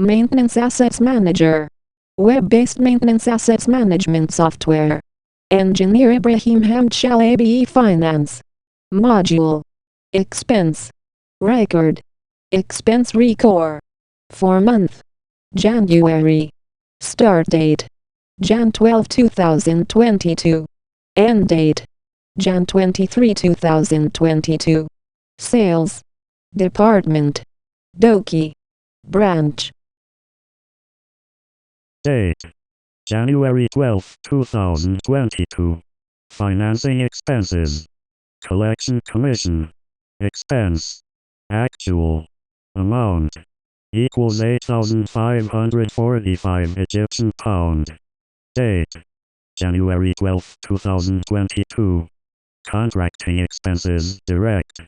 Maintenance Assets Manager. Web-based maintenance assets management software. Engineer Ibrahim Hamdshalabi Finance. Module. Expense record. Expense record. For month. January. Start date. Jan 12, 2022. End date. Jan 23, 2022. Sales Department. Doki. Branch. Date: January 12, 2022. Financing expenses. Collection commission. Expense. Actual. Amount. Equals 8,545 Egyptian pound. Date: January 12, 2022. Contracting expenses direct.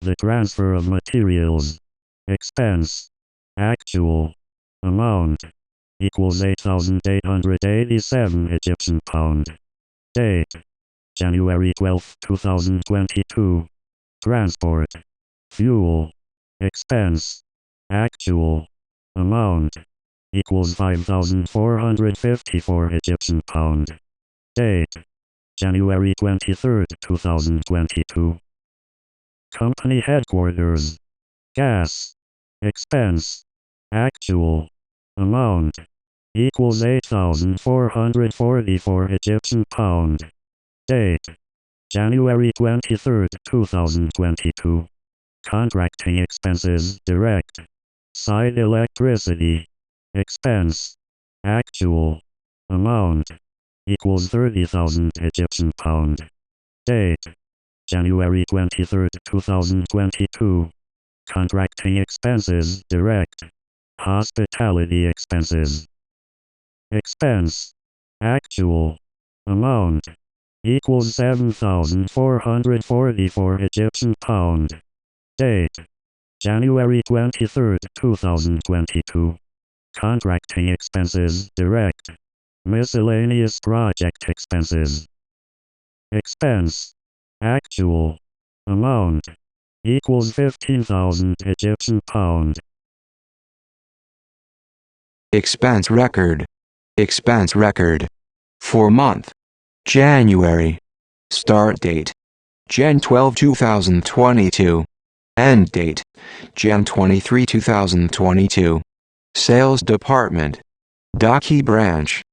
The transfer of materials. Expense. Actual. Amount. Equals 8,887 Egyptian pound. Date: January 12, 2022. Transport. Fuel. Expense. Actual. Amount. Equals 5,454 Egyptian pound. Date: January 23, 2022. Company headquarters. Gas. Expense. Actual. Amount. Equals 8,444 Egyptian pound. Date: January 23, 2022. Contracting expenses direct. Site electricity. Expense. Actual. Amount. Equals 30,000 Egyptian pound. Date: January 23, 2022. Contracting expenses direct. Hospitality expenses. Expense. Actual. Amount. Equals 7,444 Egyptian pound. Date: January 23, 2022. Contracting expenses direct. Miscellaneous project expenses. Expense. Actual. Amount. Equals 15,000 Egyptian pound. Expense record. Expense record. For month. January. Start date. Jan 12, 2022. End date. Jan 23, 2022. Sales Department. Doki Branch.